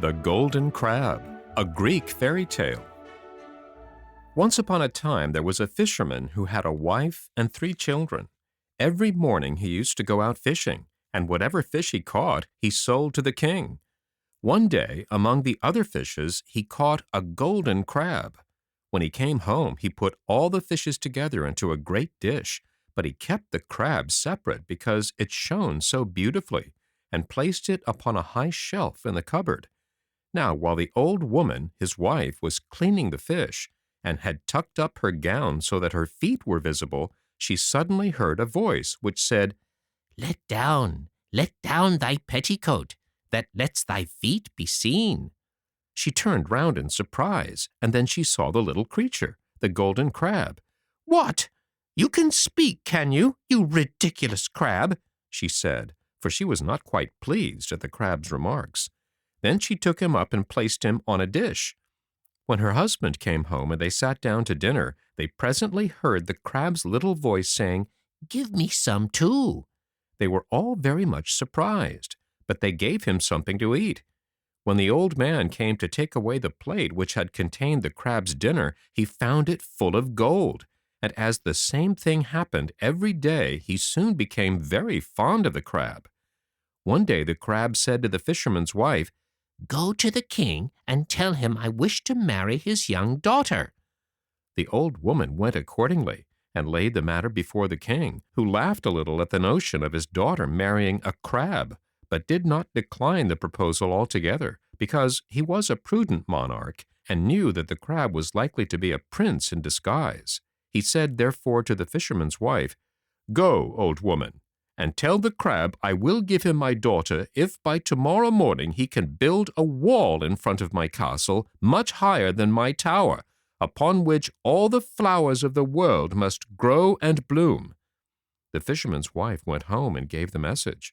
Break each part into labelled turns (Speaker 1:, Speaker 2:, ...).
Speaker 1: The Golden Crab, a Greek fairy tale. Once upon a time there was a fisherman who had a wife and 3 children. Every morning he used to go out fishing, and whatever fish he caught he sold to the king. One day, among the other fishes, he caught a golden crab. When he came home, he put all the fishes together into a great dish, but he kept the crab separate because it shone so beautifully, and placed it upon a high shelf in the cupboard. Now, while the old woman, his wife, was cleaning the fish, and had tucked up her gown so that her feet were visible, she suddenly heard a voice which said, let down thy petticoat, that lets thy feet be seen." She turned round in surprise, and then she saw the little creature, the golden crab. "What? You can speak, can you, you ridiculous crab?" she said, for she was not quite pleased at the crab's remarks. Then she took him up and placed him on a dish. When her husband came home and they sat down to dinner, they presently heard the crab's little voice saying, "Give me some too." They were all very much surprised, but they gave him something to eat. When the old man came to take away the plate which had contained the crab's dinner, he found it full of gold, and as the same thing happened every day, he soon became very fond of the crab. One day the crab said to the fisherman's wife, "Go to the king and tell him I wish to marry his young daughter." The old woman went accordingly and laid the matter before the king, who laughed a little at the notion of his daughter marrying a crab, but did not decline the proposal altogether, because he was a prudent monarch and knew that the crab was likely to be a prince in disguise. He said therefore to the fisherman's wife, "Go, old woman, and tell the crab I will give him my daughter if by tomorrow morning he can build a wall in front of my castle much higher than my tower, upon which all the flowers of the world must grow and bloom." The fisherman's wife went home and gave the message.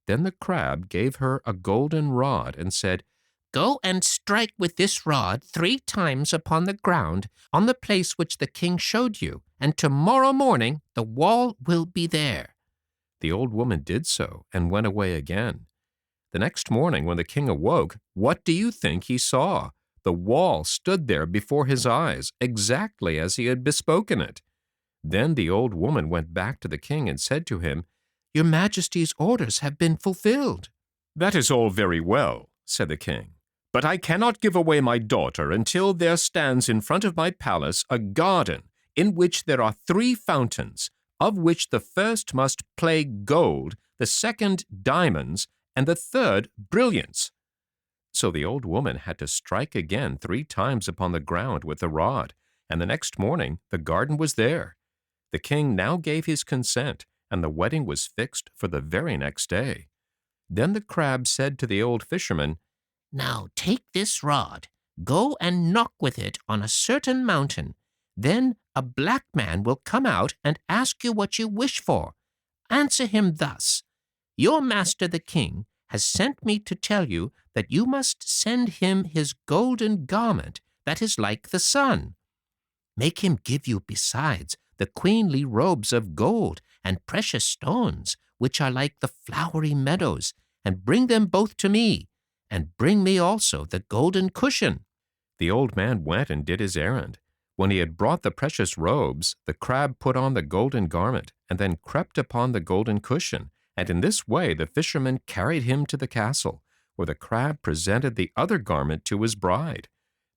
Speaker 1: Then the crab gave her a golden rod and said, "Go and strike with this rod 3 times upon the ground on the place which the king showed you, and tomorrow morning the wall will be there." The old woman did so and went away again. The next morning when the king awoke, what do you think he saw? The wall stood there before his eyes, exactly as he had bespoken it. Then the old woman went back to the king and said to him, "Your Majesty's orders have been fulfilled." "That is all very well," said the king, "but I cannot give away my daughter until there stands in front of my palace a garden in which there are 3 fountains, of which the first must play gold, the second diamonds, and the third brilliants." So the old woman had to strike again 3 times upon the ground with the rod, and the next morning the garden was there. The king now gave his consent, and the wedding was fixed for the very next day. Then the crab said to the old fisherman, "Now take this rod, go and knock with it on a certain mountain. Then a black man will come out and ask you what you wish for. Answer him thus: 'Your master the king has sent me to tell you that you must send him his golden garment that is like the sun.' Make him give you besides the queenly robes of gold and precious stones, which are like the flowery meadows, and bring them both to me, and bring me also the golden cushion." The old man went and did his errand. When he had brought the precious robes, the crab put on the golden garment, and then crept upon the golden cushion, and in this way the fisherman carried him to the castle, where the crab presented the other garment to his bride.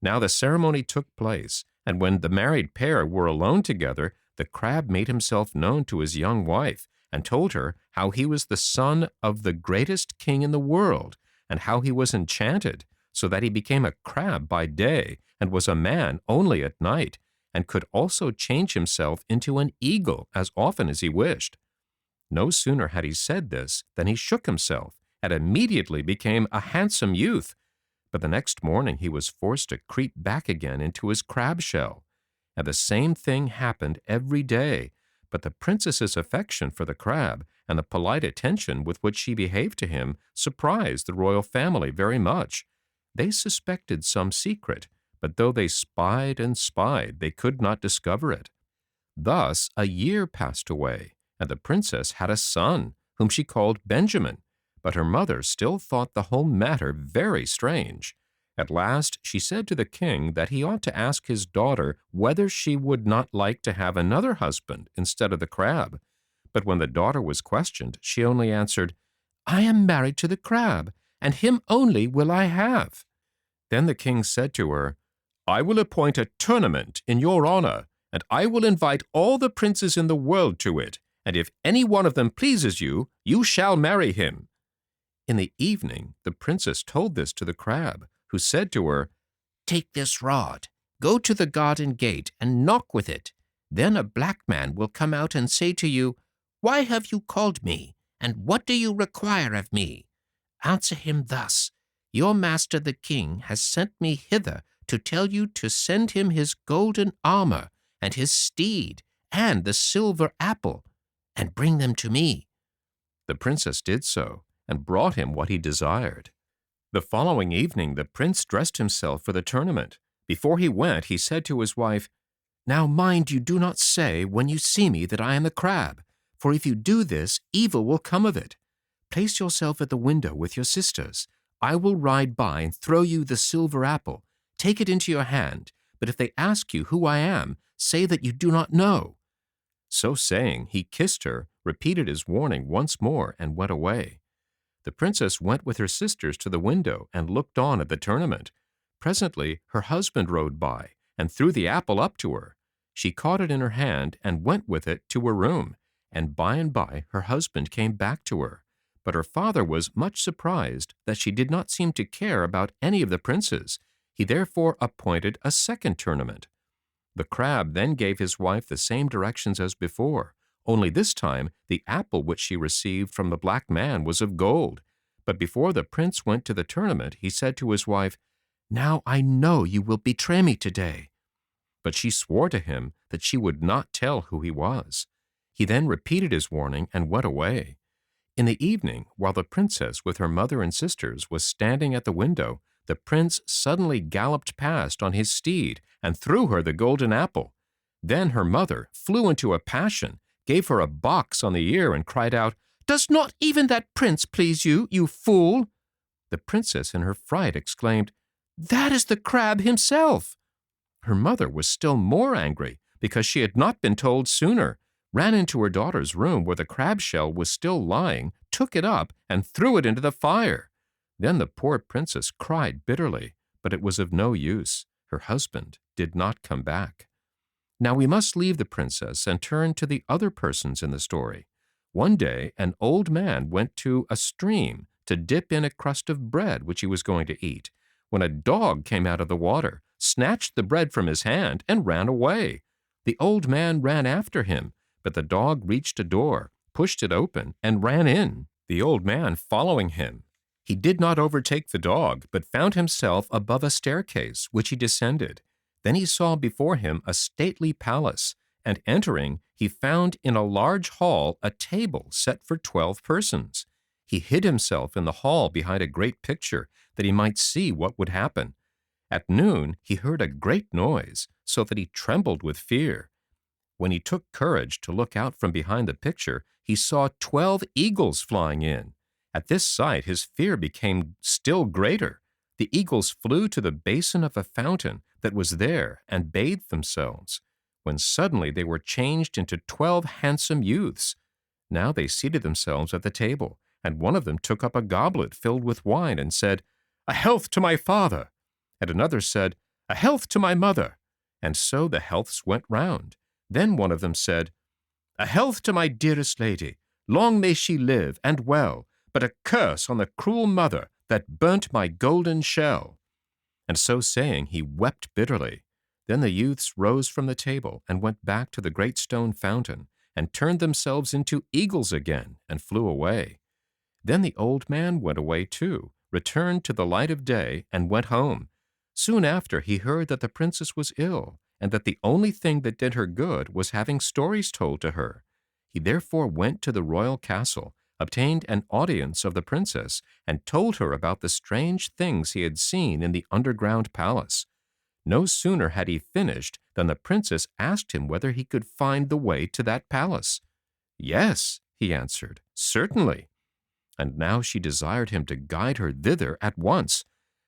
Speaker 1: Now the ceremony took place, and when the married pair were alone together, the crab made himself known to his young wife, and told her how he was the son of the greatest king in the world, and how he was enchanted, so that he became a crab by day, and was a man only at night, and could also change himself into an eagle as often as he wished. No sooner had he said this than he shook himself, and immediately became a handsome youth. But the next morning he was forced to creep back again into his crab shell. And the same thing happened every day, but the princess's affection for the crab and the polite attention with which she behaved to him surprised the royal family very much. They suspected some secret, but though they spied and spied, they could not discover it. Thus a year passed away, and the princess had a son, whom she called Benjamin. But her mother still thought the whole matter very strange. At last she said to the king that he ought to ask his daughter whether she would not like to have another husband instead of the crab. But when the daughter was questioned, she only answered, "I am married to the crab, and him only will I have." Then the king said to her, "I will appoint a tournament in your honor, and I will invite all the princes in the world to it, and if any one of them pleases you, you shall marry him." In the evening, the princess told this to the crab, who said to her, "Take this rod, go to the garden gate and knock with it. Then a black man will come out and say to you, 'Why have you called me, and what do you require of me?' Answer him thus, 'Your master the king has sent me hither to tell you to send him his golden armor and his steed and the silver apple, and bring them to me.'" The princess did so, and brought him what he desired. The following evening the prince dressed himself for the tournament. Before he went, he said to his wife, "Now mind you do not say when you see me that I am the crab, for if you do this, evil will come of it. Place yourself at the window with your sisters. I will ride by and throw you the silver apple. Take it into your hand, but if they ask you who I am, say that you do not know." So saying, he kissed her, repeated his warning once more, and went away. The princess went with her sisters to the window and looked on at the tournament. Presently her husband rode by and threw the apple up to her. She caught it in her hand and went with it to her room, and by her husband came back to her. But her father was much surprised that she did not seem to care about any of the princes. He therefore appointed a second tournament. The crab then gave his wife the same directions as before, only this time the apple which she received from the black man was of gold. But before the prince went to the tournament, he said to his wife, "Now I know you will betray me today." But she swore to him that she would not tell who he was. He then repeated his warning and went away. In the evening, while the princess with her mother and sisters was standing at the window, the prince suddenly galloped past on his steed and threw her the golden apple. Then her mother flew into a passion, gave her a box on the ear, and cried out, "Does not even that prince please you, you fool?" The princess in her fright exclaimed, "That is the crab himself." Her mother was still more angry because she had not been told sooner, ran into her daughter's room where the crab shell was still lying, took it up, and threw it into the fire. Then the poor princess cried bitterly, but it was of no use. Her husband did not come back. Now we must leave the princess and turn to the other persons in the story. One day an old man went to a stream to dip in a crust of bread which he was going to eat, when a dog came out of the water, snatched the bread from his hand, and ran away. The old man ran after him, but the dog reached a door, pushed it open, and ran in, the old man following him. He did not overtake the dog, but found himself above a staircase, which he descended. Then he saw before him a stately palace, and entering, he found in a large hall a table set for 12 persons. He hid himself in the hall behind a great picture, that he might see what would happen. At noon he heard a great noise, so that he trembled with fear. When he took courage to look out from behind the picture, he saw 12 eagles flying in. At this sight his fear became still greater. The eagles flew to the basin of a fountain that was there and bathed themselves, when suddenly they were changed into 12 handsome youths. Now they seated themselves at the table, and one of them took up a goblet filled with wine and said, "A health to my father!" And another said, "A health to my mother!" And so the healths went round. Then one of them said, "A health to my dearest lady! Long may she live, and well, but a curse on the cruel mother that burnt my golden shell." And so saying, he wept bitterly. Then the youths rose from the table and went back to the great stone fountain, and turned themselves into eagles again, and flew away. Then the old man went away too, returned to the light of day, and went home. Soon after he heard that the princess was ill, and that the only thing that did her good was having stories told to her. He therefore went to the royal castle, obtained an audience of the princess, and told her about the strange things he had seen in the underground palace. No sooner had he finished than the princess asked him whether he could find the way to that palace. "Yes," he answered, "certainly." and now she desired him to guide her thither at once.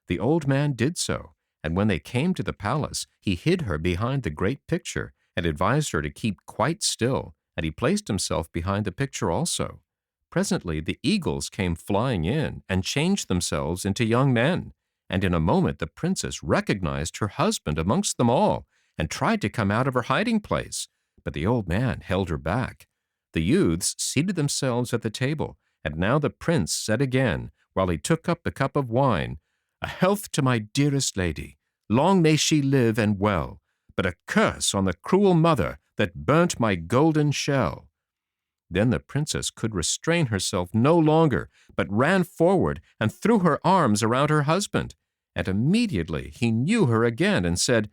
Speaker 1: The old man did so, and when they came to the palace, he hid her behind the great picture, and advised her to keep quite still, and he placed himself behind the picture also. Presently the eagles came flying in, and changed themselves into young men, and in a moment the princess recognized her husband amongst them all, and tried to come out of her hiding place, but the old man held her back. The youths seated themselves at the table, and now the prince said again, while he took up the cup of wine, "A health to my dearest lady. Long may she live and well, but a curse on the cruel mother that burnt my golden shell." Then the princess could restrain herself no longer, but ran forward and threw her arms around her husband. And immediately he knew her again and said,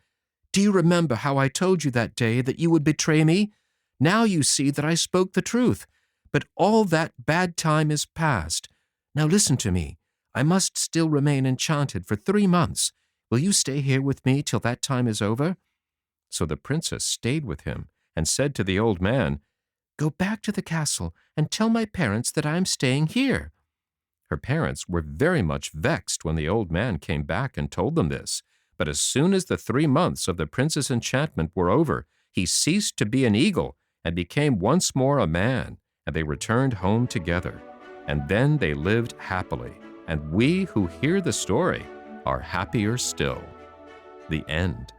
Speaker 1: "Do you remember how I told you that day that you would betray me? Now you see that I spoke the truth. But all that bad time is past. Now listen to me. I must still remain enchanted for 3 months. Will you stay here with me till that time is over?" So the princess stayed with him and said to the old man, "Go back to the castle and tell my parents that I am staying here." Her parents were very much vexed when the old man came back and told them this. But as soon as the 3 months of the prince's enchantment were over, he ceased to be an eagle and became once more a man, and they returned home together. And then they lived happily, and we who hear the story are happier still. The end.